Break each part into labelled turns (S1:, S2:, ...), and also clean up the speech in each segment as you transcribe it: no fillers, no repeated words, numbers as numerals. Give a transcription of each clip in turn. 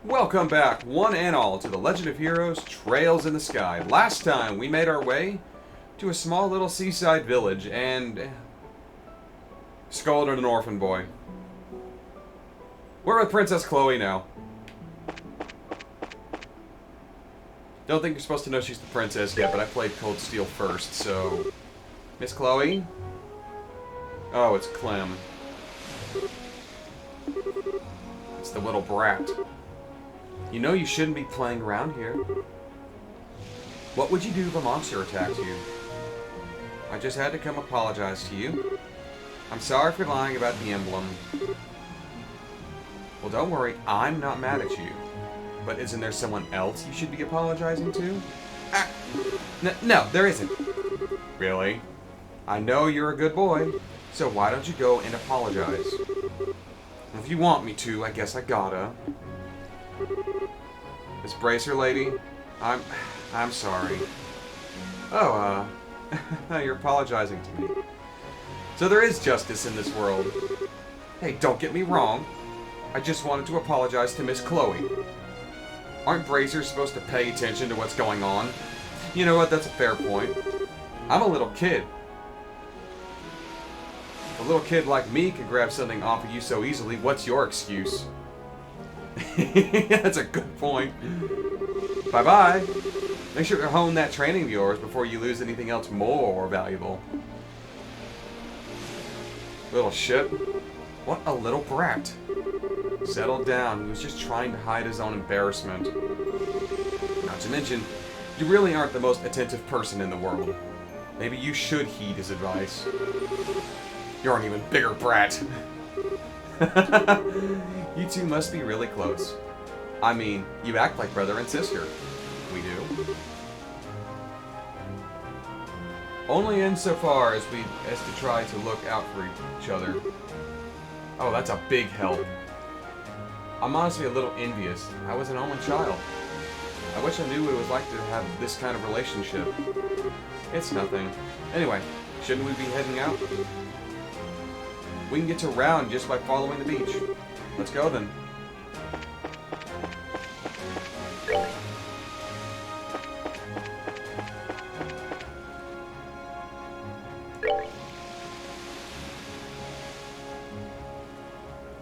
S1: Welcome back, one and all, to the Legend of Heroes Trails in the Sky. Last time, we made our way to a small little seaside village and scolded an orphan boy. We're with Princess Kloe now. Don't think you're supposed to know she's the princess yet, but I played Cold Steel first, so... Miss Kloe? Oh, it's Clem. It's the little brat. You know you shouldn't be playing around here. What would you do if a monster attacked you? I just had to come apologize to you. I'm sorry for lying about the emblem. Well, don't worry, I'm not mad at you. But isn't there someone else you should be apologizing to? No, there isn't. Really? I know you're a good boy, so why don't you go and apologize? If you want me to, I guess I gotta. Miss Bracer lady, I'm sorry. Oh, you're apologizing to me. So there is justice in this world. Hey, don't get me wrong. I just wanted to apologize to Miss Kloe. Aren't bracers supposed to pay attention to what's going on? You know what, that's a fair point. I'm a little kid. If a little kid like me can grab something off of you so easily, what's your excuse? That's a good point. Bye-bye. Make sure to hone that training of yours before you lose anything else more valuable. Little shit. What a little brat. Settle down. He was just trying to hide his own embarrassment. Not to mention, you really aren't the most attentive person in the world. Maybe you should heed his advice. You're an even bigger brat. You two must be really close. I mean, you act like brother and sister. We do. Only insofar as to try to look out for each other. Oh, that's a big help. I'm honestly a little envious. I was an only child. I wish I knew what it was like to have this kind of relationship. It's nothing. Anyway, shouldn't we be heading out? We can get to Raun just by following the beach. Let's go then.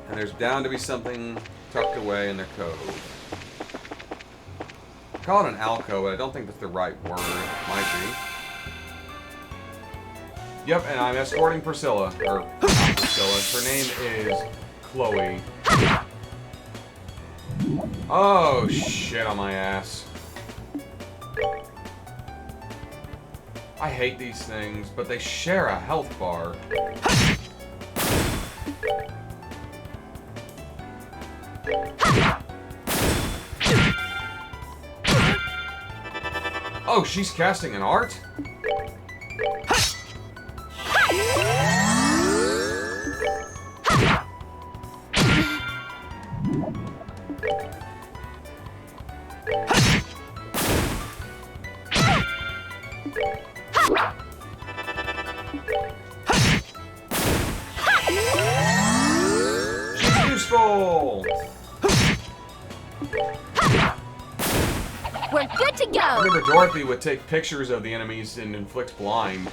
S1: And there's bound to be something tucked away in their cove. I call it an alcove, but I don't think that's the right word. It might be. Yep, and I'm escorting Priscilla. Or, not Priscilla. Her name is Kloe. Oh, shit on my ass. I hate these things, but they share a health bar. Oh, she's casting an art? She's useful!
S2: We're good to go!
S1: I remember Dorothy would take pictures of the enemies and inflict blind.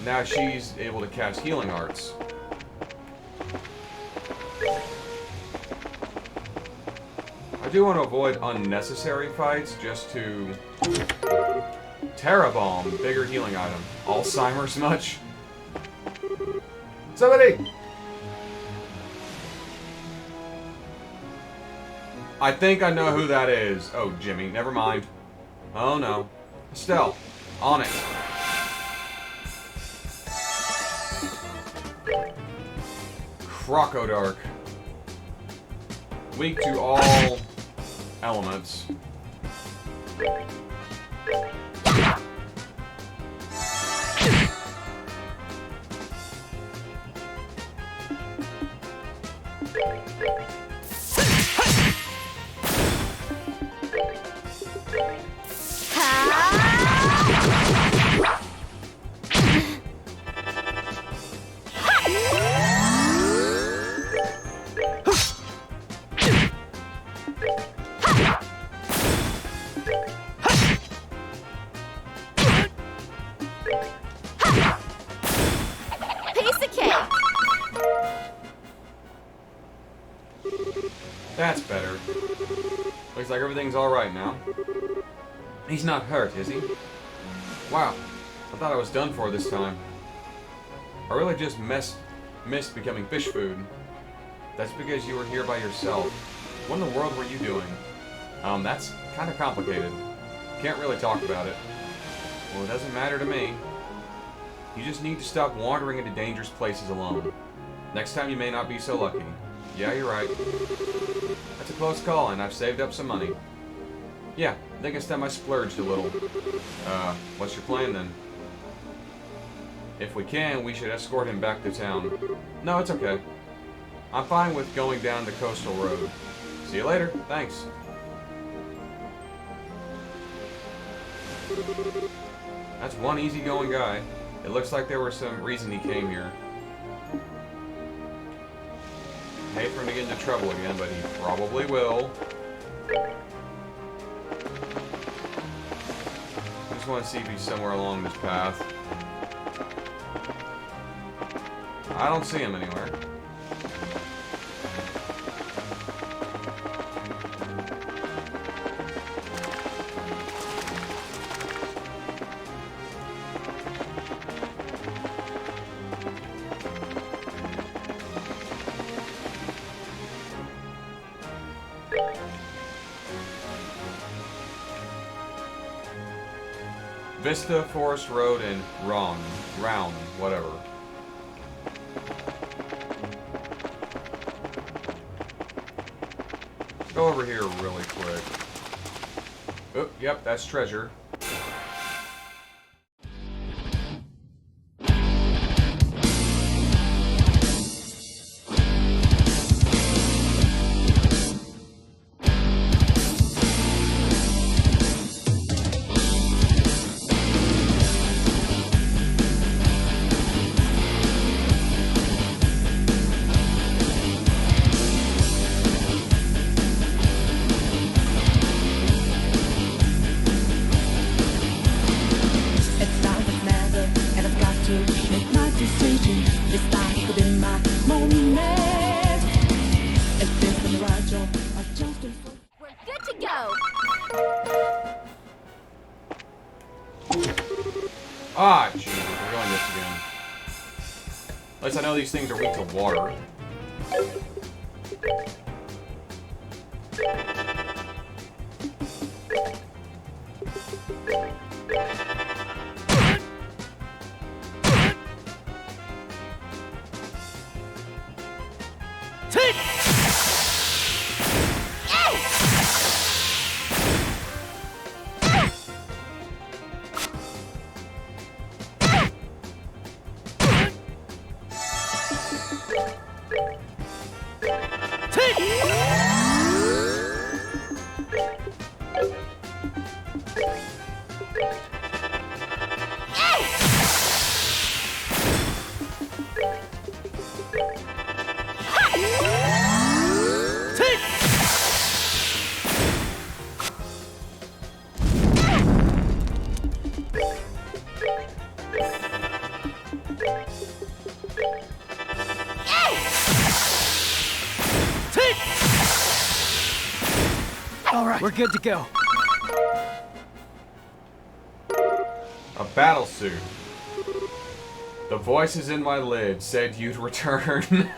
S1: Now she's able to cast healing arts. I do want to avoid unnecessary fights just to... Terra Bomb, bigger healing item. Alzheimer's much? Somebody! I think I know who that is. Oh, Jimmy, never mind. Oh no. Estelle, on it. Crocodile. Weak to all elements. That's better. Looks like everything's alright now. He's not hurt, is he? Wow, I thought I was done for this time. I really just missed becoming fish food. That's because you were here by yourself. What in the world were you doing? That's kind of complicated. Can't really talk about it. Well, it doesn't matter to me. You just need to stop wandering into dangerous places alone. Next time you may not be so lucky. Yeah, you're right. That's a close call, and I've saved up some money. Yeah, I think it's time I splurged a little. What's your plan then? If we can, we should escort him back to town. No, it's okay. I'm fine with going down the coastal road. See you later. Thanks. That's one easygoing guy. It looks like there was some reason he came here. I hate for him to get into trouble again, but he probably will. I just want to see if he's somewhere along this path. I don't see him anywhere. Vista, Forest Road, and Raun, whatever. Let's go over here really quick. Oh, yep, that's treasure. Ah, Jesus, we're doing this again. At least I know these things are weak to water.
S2: We're good to go.
S1: A battle suit. The voices in my lid said you'd return.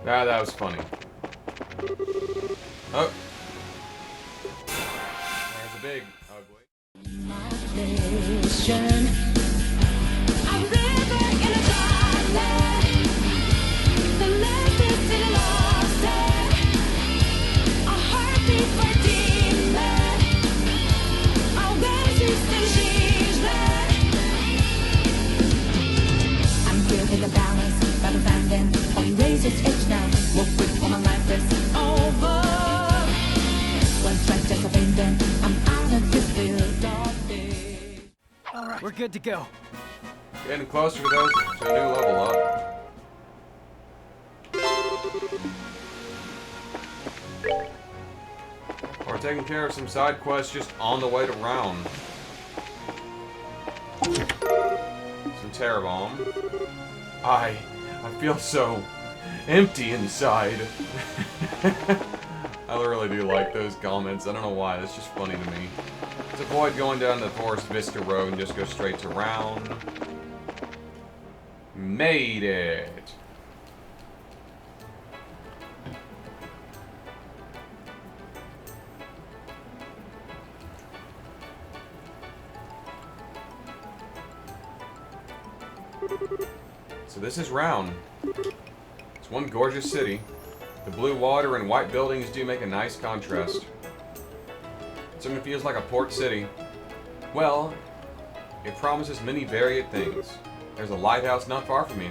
S1: Ah, that was funny. Oh. There's a big ugly.
S2: We're good to go.
S1: Getting closer to those to a new level up. Or taking care of some side quests just on the way to Raun. Some Terror Bomb. I feel so empty inside. I really do like those comments. I don't know why. That's just funny to me. Let's avoid going down the Forest Vista Road and just go straight to Raun. Made it. So this is Raun. It's one gorgeous city. The blue water and white buildings do make a nice contrast. It certainly feels like a port city. Well, it promises many varied things. There's a lighthouse not far from me,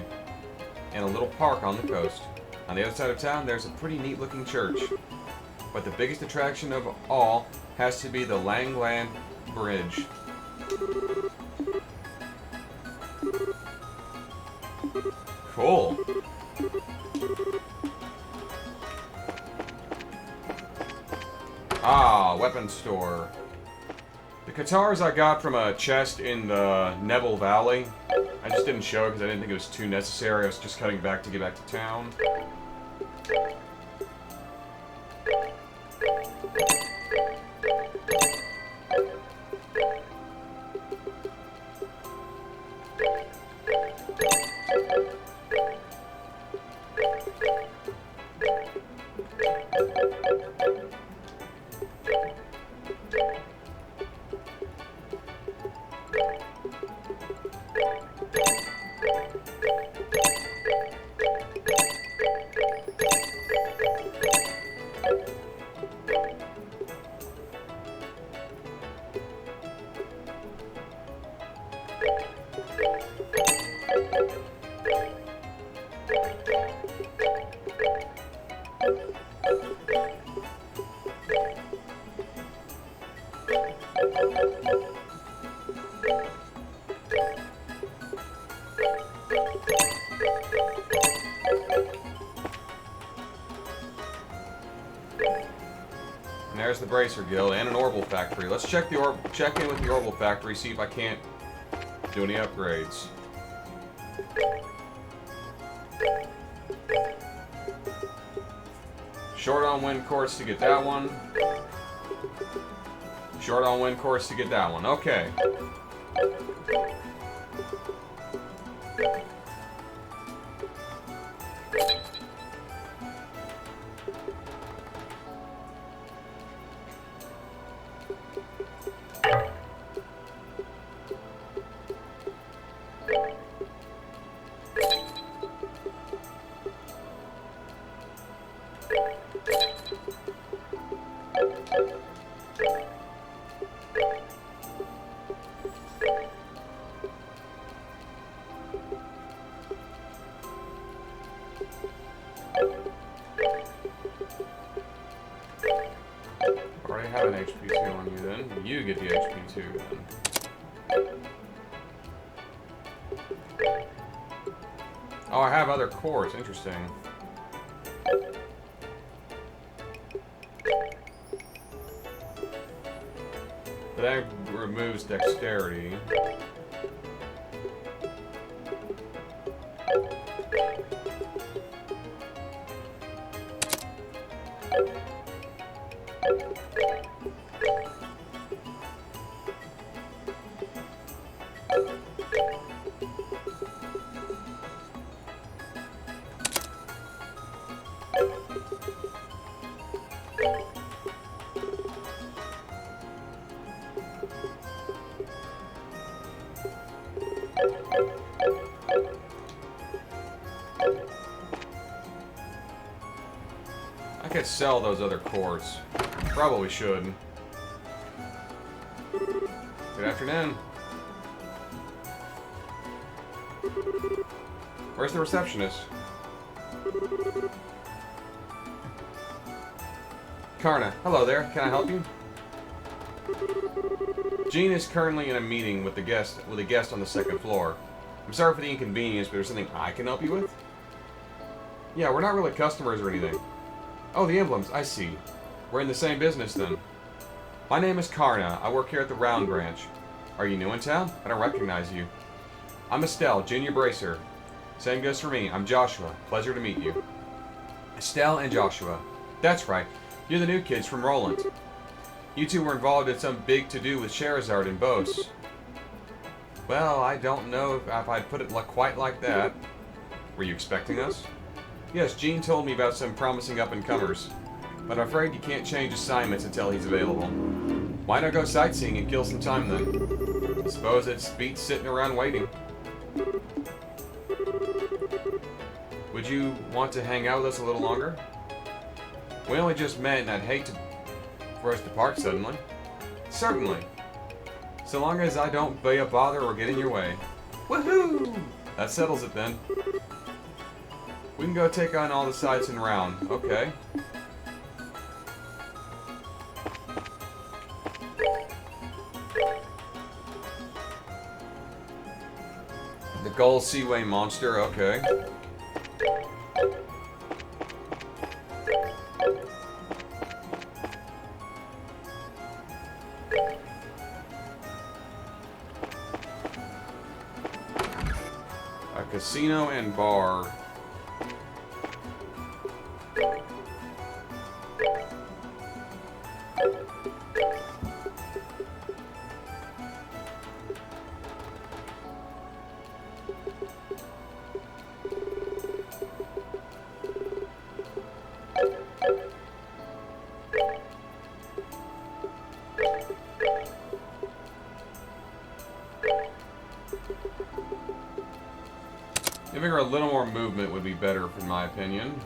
S1: and a little park on the coast. On the other side of town, there's a pretty neat looking church. But the biggest attraction of all has to be the Langland Bridge. Cool. Ah, weapon store. The guitars I got from a chest in the Neville Valley. I just didn't show it because I didn't think it was too necessary. I was just cutting back to get back to town. And there's the Bracer Guild and an Orbital Factory. Let's check in with the Orbital Factory, see if I can't do any upgrades. Short on wind course to get that one. Short on wind course to get that one. Okay. Already have an HP 2 on you then. You get the HP 2 then. Oh, I have other cores. Interesting. But that removes dexterity. I could sell those other cores. Probably should. Good afternoon. Where's the receptionist? Karna, hello there. Can I help you? Jean is currently in a meeting with a guest on the second floor. I'm sorry for the inconvenience, but there's something I can help you with? Yeah, we're not really customers or anything. Oh, the emblems. I see. We're in the same business, then. My name is Karna. I work here at the Raun branch. Are you new in town? I don't recognize you. I'm Estelle, junior bracer. Same goes for me. I'm Joshua. Pleasure to meet you. Estelle and Joshua. That's right. You're the new kids from Roland. You two were involved in some big to-do with Sherazard and Bose. Well, I don't know if I'd put it quite like that. Were you expecting us? Yes, Gene told me about some promising up-and-comers. But I'm afraid you can't change assignments until he's available. Why not go sightseeing and kill some time then? I suppose it's beats sitting around waiting. Would you want to hang out with us a little longer? We only just met and I'd hate for us to part suddenly. Certainly. So long as I don't be a bother or get in your way. Woohoo! That settles it then. We can go take on all the sights in Raun. Okay. The Gull Seaway Monster, okay. A casino and bar. Giving her a little more movement would be better, in my opinion.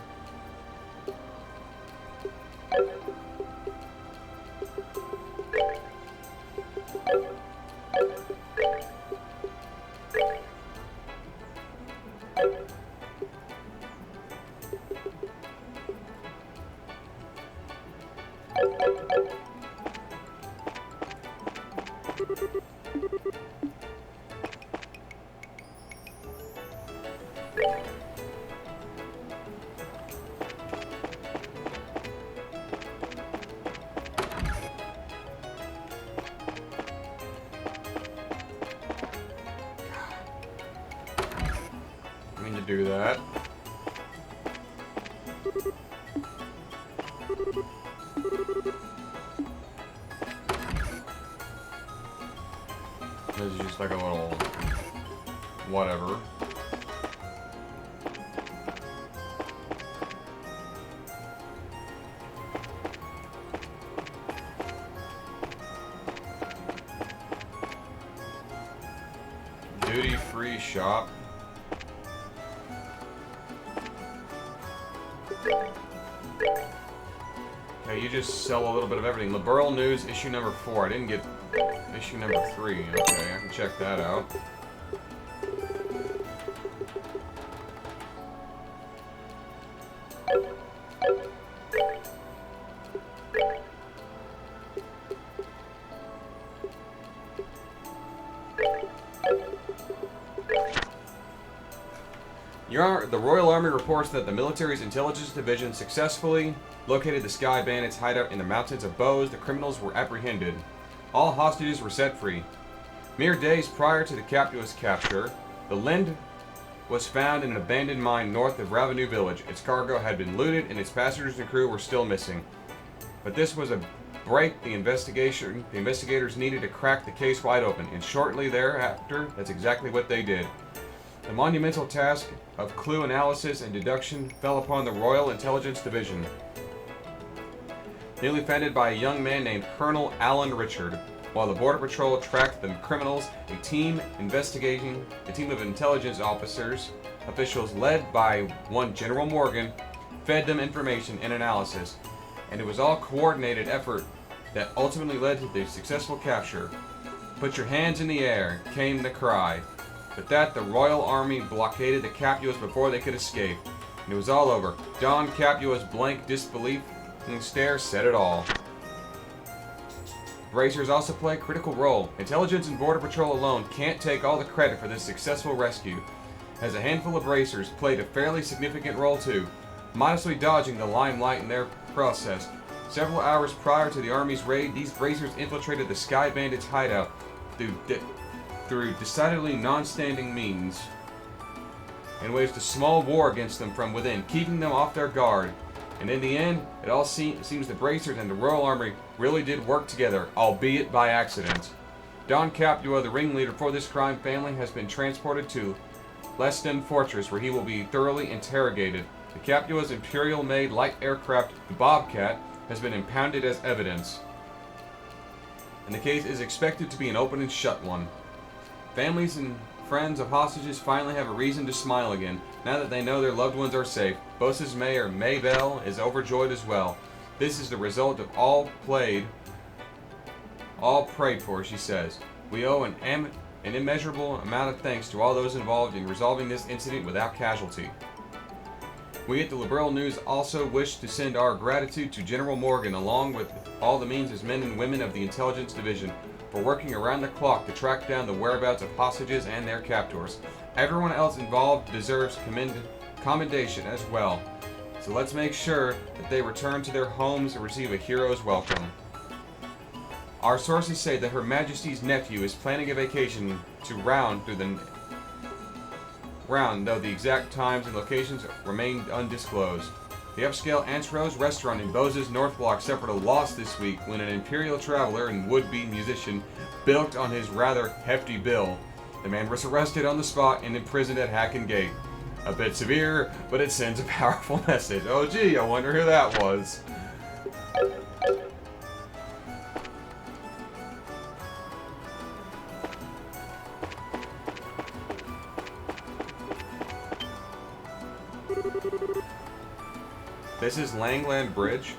S1: To do that. This is just like a little whatever. Duty-free shop. Okay, you just sell a little bit of everything. Liberal News, issue number 4. I didn't get issue number 3. Okay, I can check that out. The Royal Army reports that the military's intelligence division successfully located the Sky Bandits' hideout in the mountains of Bose. The criminals were apprehended. All hostages were set free. Mere days prior to the captive's capture, the Lind was found in an abandoned mine north of Ravenue village. Its cargo had been looted and its passengers and crew were still missing. But this was a break the investigators needed to crack the case wide open, and shortly thereafter, that's exactly what they did. The monumental task of clue analysis and deduction fell upon the Royal Intelligence Division, newly founded by a young man named Colonel Alan Richard. While the Border Patrol tracked the criminals, a team of intelligence officials led by one General Morgan, fed them information and analysis, and it was all coordinated effort that ultimately led to the successful capture. "Put your hands in the air," came the cry. With that, the Royal Army blockaded the Capuas before they could escape, and it was all over. Don Capua's blank disbelief and stare said it all. Bracers also play a critical role. Intelligence and Border Patrol alone can't take all the credit for this successful rescue, as a handful of bracers played a fairly significant role too, modestly dodging the limelight in their process. Several hours prior to the Army's raid, these bracers infiltrated the Sky Bandits' hideout through decidedly non-standing means, and waged a small war against them from within, keeping them off their guard. And in the end, it all seems the bracers and the Royal Army really did work together, albeit by accident. Don Capua, the ringleader for this crime family, has been transported to Leston Fortress, where he will be thoroughly interrogated. The Capua's Imperial-made light aircraft, the Bobcat, has been impounded as evidence, and the case is expected to be an open and shut one. Families and friends of hostages finally have a reason to smile again, now that they know their loved ones are safe. Bosa's Mayor, Maybell, is overjoyed as well. This is the result of all prayed for, she says. We owe an immeasurable amount of thanks to all those involved in resolving this incident without casualty. We at the Liberal News also wish to send our gratitude to General Morgan, along with all the means men and women of the Intelligence Division, for working around the clock to track down the whereabouts of hostages and their captors. Everyone else involved deserves commendation as well. So let's make sure that they return to their homes and receive a hero's welcome. Our sources say that Her Majesty's nephew is planning a vacation to Raun though the exact times and locations remain undisclosed. The upscale Antrose restaurant in Bosa's North Block suffered a loss this week when an Imperial traveler and would-be musician bilked on his rather hefty bill. The man was arrested on the spot and imprisoned at Hacken Gate. A bit severe, but it sends a powerful message. Oh gee, I wonder who that was. This is Langland Bridge.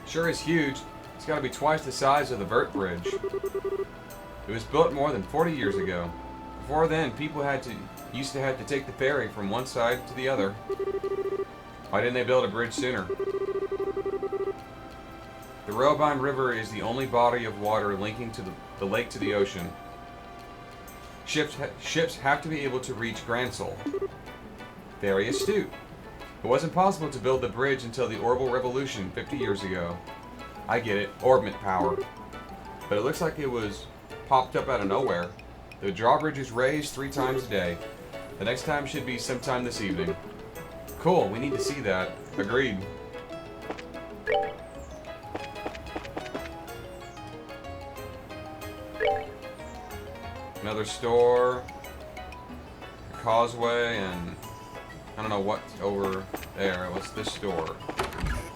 S1: Sure is huge. It's got to be twice the size of the Vert Bridge. It was built more than 40 years ago. Before then, people used to have to take the ferry from one side to the other. Why didn't they build a bridge sooner? The Robine River is the only body of water linking to the lake to the ocean. Ships have to be able to reach Gransel. Very astute. It wasn't possible to build the bridge until the Orbital Revolution 50 years ago. I get it, orbment power. But it looks like it was popped up out of nowhere. The drawbridge is raised 3 times a day. The next time should be sometime this evening. Cool, we need to see that. Agreed. Another store, a causeway, and I don't know what's over there. What's this store?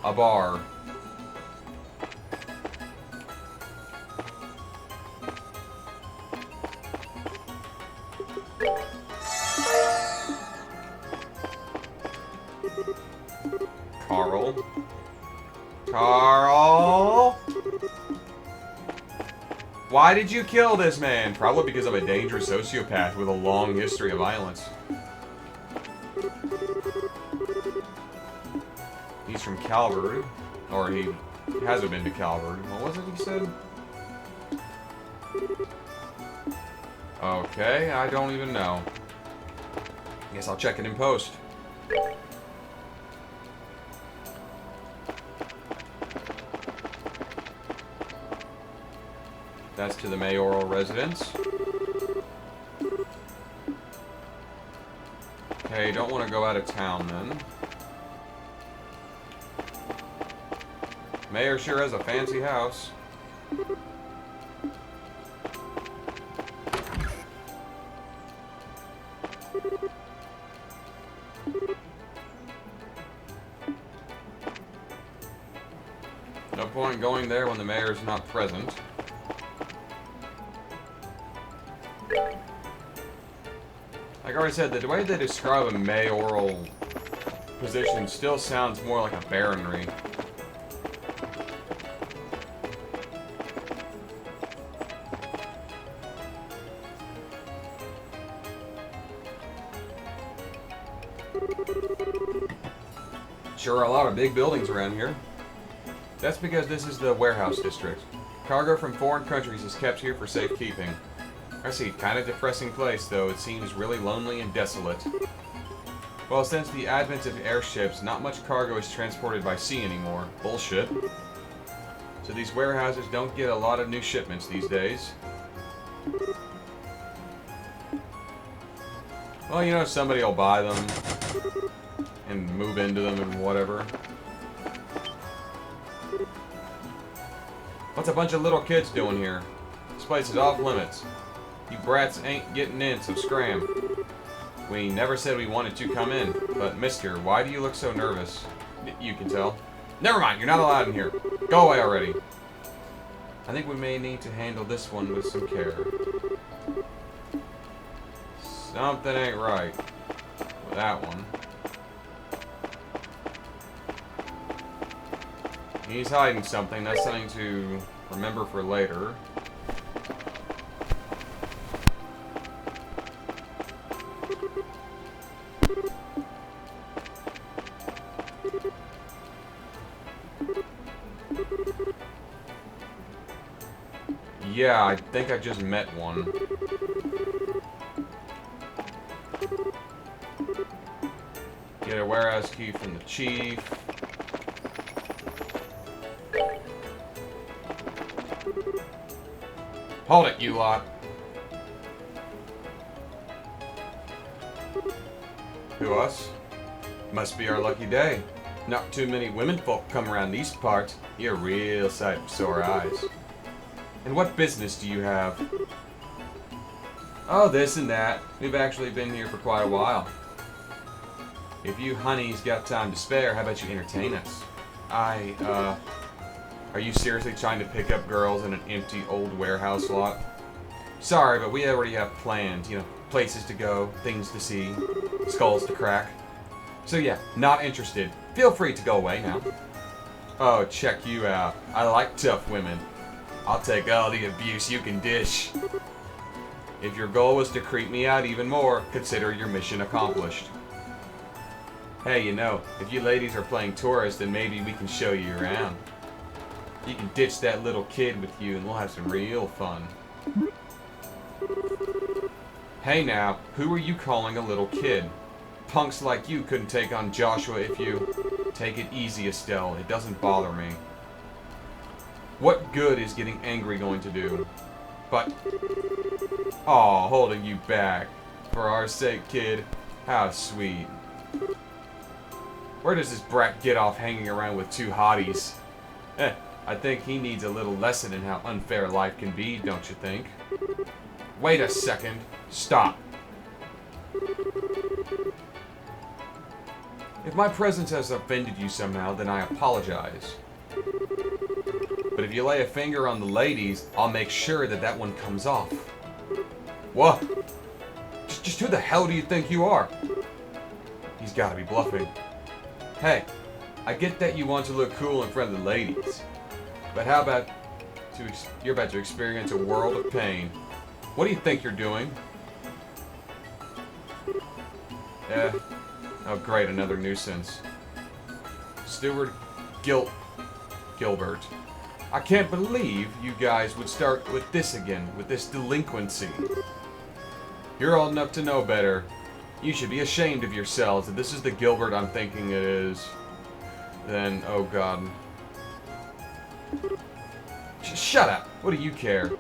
S1: A bar. Carl? Why did you kill this man? Probably because I'm a dangerous sociopath with a long history of violence. He's from Calvert. Or he hasn't been to Calvert. What was it he said? Okay, I don't even know. Guess I'll check it in post. That's to the mayoral residence. Okay, don't want to go out of town then. Mayor sure has a fancy house. No point going there when the mayor's not present. Like I already said, the way they describe a mayoral position still sounds more like a baronry. Sure are a lot of big buildings around here. That's because this is the warehouse district. Cargo from foreign countries is kept here for safekeeping. I see. Kind of depressing place, though. It seems really lonely and desolate. Well, since the advent of airships, not much cargo is transported by sea anymore. Bullshit. So these warehouses don't get a lot of new shipments these days. Well, you know, somebody will buy them and move into them and whatever. What's a bunch of little kids doing here? This place is off limits. You brats ain't getting in, so scram. We never said we wanted to come in, but mister, why do you look so nervous? You can tell. Never mind, you're not allowed in here. Go away already. I think we may need to handle this one with some care. Something ain't right with that one. He's hiding something. That's something to remember for later. Yeah, I think I just met one. Get a warehouse key from the chief. Hold it, you lot. Who, us? Must be our lucky day. Not too many women folk come around these parts. You're a real sight for sore eyes. And what business do you have? Oh, this and that. We've actually been here for quite a while. If you honeys got time to spare, how about you entertain us? Are you seriously trying to pick up girls in an empty old warehouse lot? Sorry, but we already have plans, you know, places to go, things to see, skulls to crack. So yeah, not interested. Feel free to go away now. Oh, check you out. I like tough women. I'll take all the abuse you can dish. If your goal was to creep me out even more, consider your mission accomplished. Hey, you know, if you ladies are playing tourist, then maybe we can show you around. You can ditch that little kid with you and we'll have some real fun. Hey now, who are you calling a little kid? Punks like you couldn't take on Joshua if you... Take it easy, Estelle. It doesn't bother me. What good is getting angry going to do? But... Aw, holding you back. For our sake, kid. How sweet. Where does this brat get off hanging around with two hotties? I think he needs a little lesson in how unfair life can be, don't you think? Wait a second. Stop. If my presence has offended you somehow, then I apologize. But if you lay a finger on the ladies, I'll make sure that that one comes off. What? Just who the hell do you think you are? He's gotta be bluffing. Hey, I get that you want to look cool in front of the ladies. But how about you're about to experience a world of pain. What do you think you're doing? Oh great, another nuisance. Steward Gilbert. I can't believe you guys would start with this again, with this delinquency. You're old enough to know better. You should be ashamed of yourselves. If this is the Gilbert I'm thinking it is, then, oh god. Shut up! What do you care?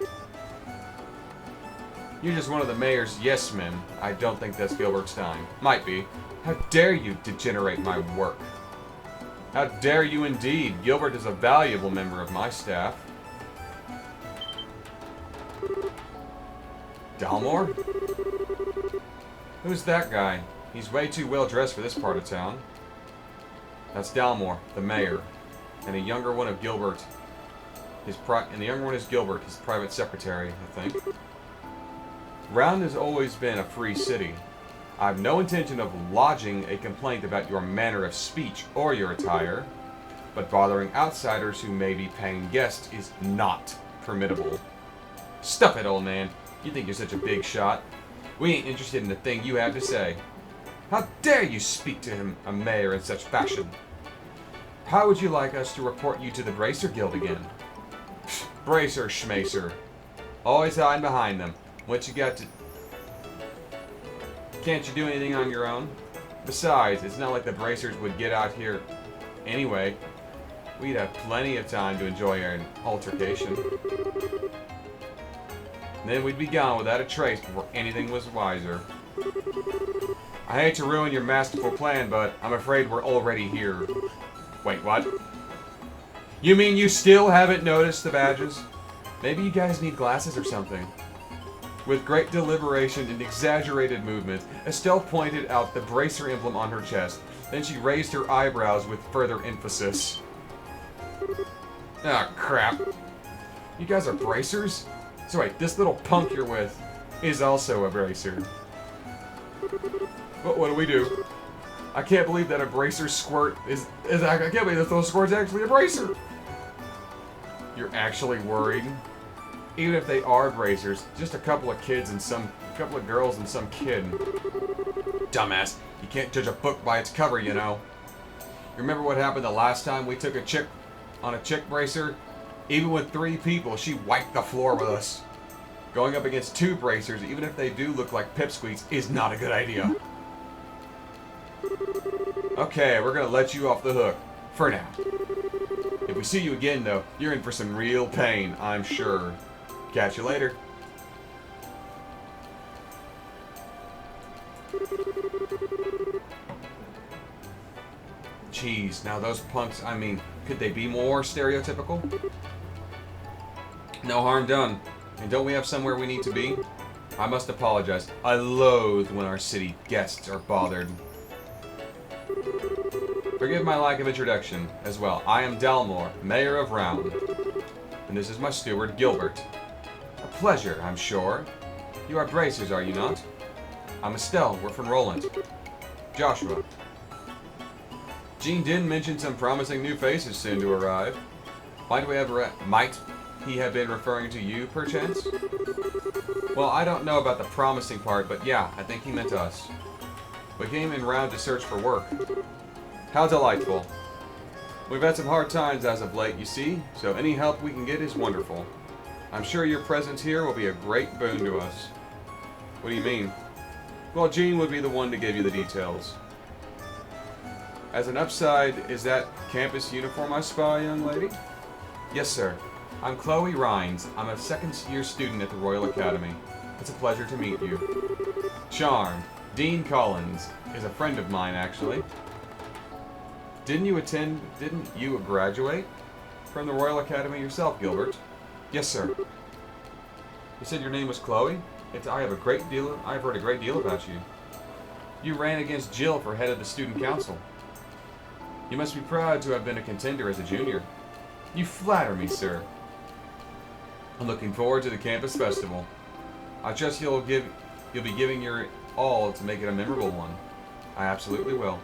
S1: You're just one of the mayor's yes men. I don't think that's Gilbert's time. Might be. How dare you degenerate my work? How dare you indeed? Gilbert is a valuable member of my staff. Dalmore? Who's that guy? He's way too well dressed for this part of town. That's Dalmore, the mayor, and a younger one of Gilbert. The younger one is Gilbert, his private secretary, I think. Raun has always been a free city. I have no intention of lodging a complaint about your manner of speech or your attire, but bothering outsiders who may be paying guests is not permittable. Stuff it, old man. You think you're such a big shot. We ain't interested in the thing you have to say. How dare you speak to him, a mayor, in such fashion? How would you like us to report you to the Bracer Guild again? Bracer schmacer. Always hiding behind them. What you got to... Can't you do anything on your own? Besides, it's not like the Bracers would get out here anyway. We'd have plenty of time to enjoy our altercation. Then we'd be gone without a trace before anything was wiser. I hate to ruin your masterful plan, but I'm afraid we're already here. Wait, what? You mean you still haven't noticed the badges? Maybe you guys need glasses or something. With great deliberation and exaggerated movement, Estelle pointed out the bracer emblem on her chest. Then she raised her eyebrows with further emphasis. Ah, crap. You guys are bracers? So wait, this little punk you're with is also a bracer. But what do we do? I can't believe that a bracer squirt I can't believe that those squirt's actually a bracer. You're actually worried? Even if they are bracers, just a couple of kids and a couple of girls and some kid. Dumbass, you can't judge a book by its cover, you know. You remember what happened the last time we took a chick on a chick bracer? Even with 3 people, she wiped the floor with us. Going up against 2 bracers, even if they do look like pipsqueaks, is not a good idea. Okay, we're gonna let you off the hook. For now. If we see you again, though, you're in for some real pain, I'm sure. Catch you later. Jeez, now those punks, I mean, could they be more stereotypical? No harm done. And don't we have somewhere we need to be? I must apologize. I loathe when our city guests are bothered. Forgive my lack of introduction as well. I am Dalmor, Mayor of Raun. And this is my steward, Gilbert. A pleasure, I'm sure. You are bracers, are you not? I'm Estelle. We're from Roland. Joshua. Jean did mention some promising new faces soon to arrive. Might he have been referring to you, perchance? Well, I don't know about the promising part, but yeah, I think he meant us. We came in Raun to search for work. How delightful. We've had some hard times as of late, you see, so any help we can get is wonderful. I'm sure your presence here will be a great boon to us. What do you mean? Well, Jean would be the one to give you the details. As an upside, is that campus uniform I spy, young lady? Yes, sir. I'm Kloe Rhines. I'm a second-year student at the Royal Academy. It's a pleasure to meet you. Charmed. Dean Collins is a friend of mine, actually. Didn't you graduate from the Royal Academy yourself, Gilbert? Yes, sir. You said your name was Kloe? I've heard a great deal about you. You ran against Jill for head of the student council. You must be proud to have been a contender as a junior. You flatter me, sir. I'm looking forward to the campus festival. I trust you'll be giving your all to make it a memorable one. I absolutely will.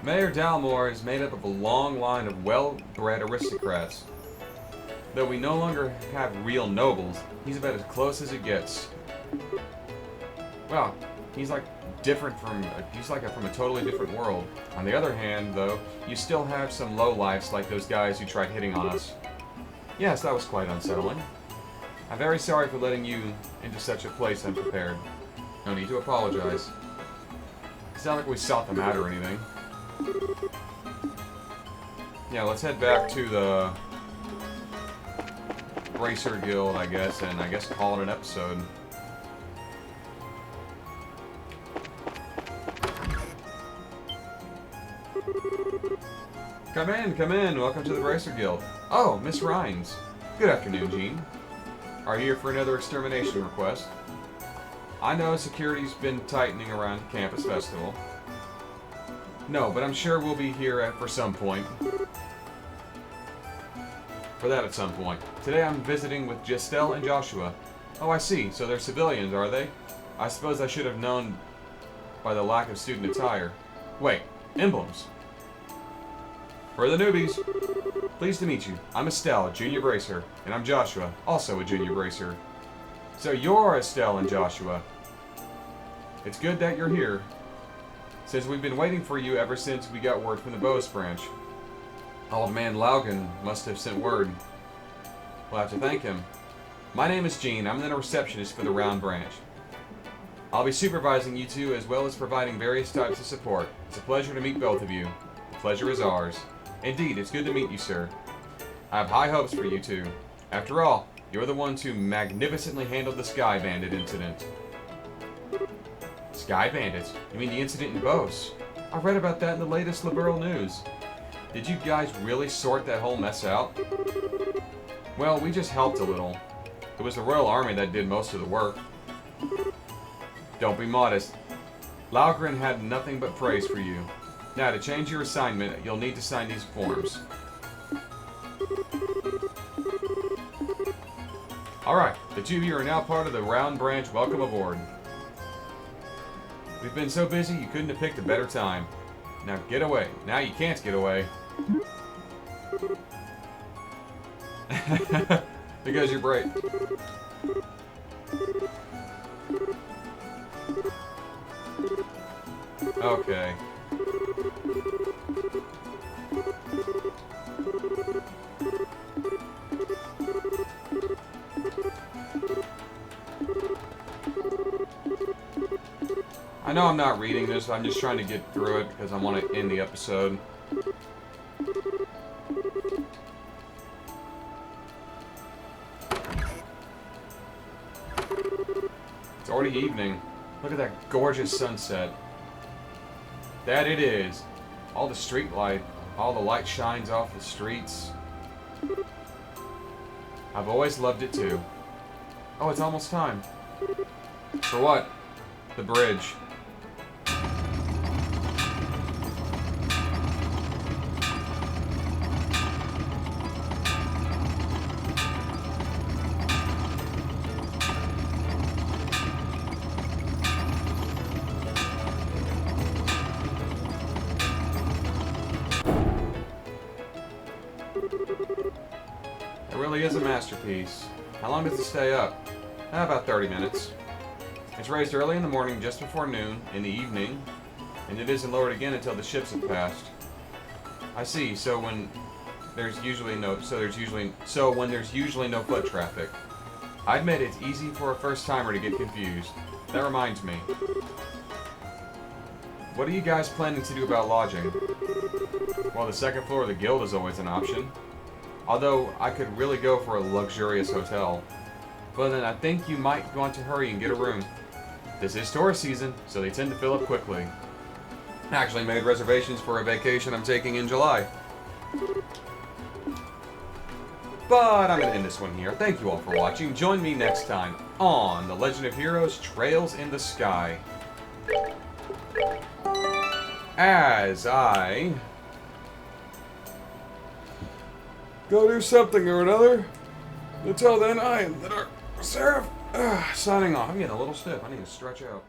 S1: Mayor Dalmor is made up of a long line of well-bred aristocrats. Though we no longer have real nobles, he's about as close as it gets. Well, he's like from a totally different world. On the other hand, though, you still have some lowlifes like those guys who tried hitting on us. Yes, that was quite unsettling. I'm very sorry for letting you into such a place unprepared. No need to apologize. It's not like we sought them out or anything. Yeah, let's head back to the Bracer Guild, I guess, and I guess call it an episode. Come in, come in. Welcome to the Bracer Guild. Oh, Miss Rhines. Good afternoon, Jean. Are you here for another extermination request? I know security's been tightening around the campus festival. No, but I'm sure we'll be here for some point. For that at some point. Today I'm visiting with Estelle and Joshua. Oh, I see. So they're civilians, are they? I suppose I should have known by the lack of student attire. Wait, emblems. For the newbies. Pleased to meet you. I'm Estelle, a junior bracer, and I'm Joshua, also a junior bracer. So you're Estelle and Joshua. It's good that you're here, since we've been waiting for you ever since we got word from the Bows branch. Old man Laugen must have sent word. We'll have to thank him. My name is Gene. I'm the receptionist for the Raun branch. I'll be supervising you two as well as providing various types of support. It's a pleasure to meet both of you. The pleasure is ours. Indeed, it's good to meet you, sir. I have high hopes for you two. After all, you're the ones who magnificently handled the Sky Bandit incident. Sky Bandits? You mean the incident in Bose? I read about that in the latest liberal news. Did you guys really sort that whole mess out? Well, we just helped a little. It was the Royal Army that did most of the work. Don't be modest. Laugren had nothing but praise for you. Now, to change your assignment, you'll need to sign these forms. Alright, the two of you are now part of the Raun branch. Welcome aboard. We've been so busy you couldn't have picked a better time. Now get away. Now you can't get away. Because you're bright. Okay. I know I'm not reading this, I'm just trying to get through it because I want to end the episode. It's already evening. Look at that gorgeous sunset. That it is. All the street light, all the light shines off the streets. I've always loved it too. Oh, it's almost time. For what? The bridge. It really is a masterpiece. How long does it stay up? About 30 minutes. It's raised early in the morning just before noon, in the evening, and it isn't lowered again until the ships have passed. I see, so when there's usually no foot traffic. I admit it's easy for a first-timer to get confused. That reminds me. What are you guys planning to do about lodging? Well, the second floor of the guild is always an option. Although, I could really go for a luxurious hotel. But then I think you might want to hurry and get a room. This is tourist season, so they tend to fill up quickly. I actually made reservations for a vacation I'm taking in July. But I'm going to end this one here. Thank you all for watching. Join me next time on The Legend of Heroes Trails in the Sky. As I go do something or another. Until then, I am the Dark Seraph. Signing off. I'm getting a little stiff. I need to stretch out.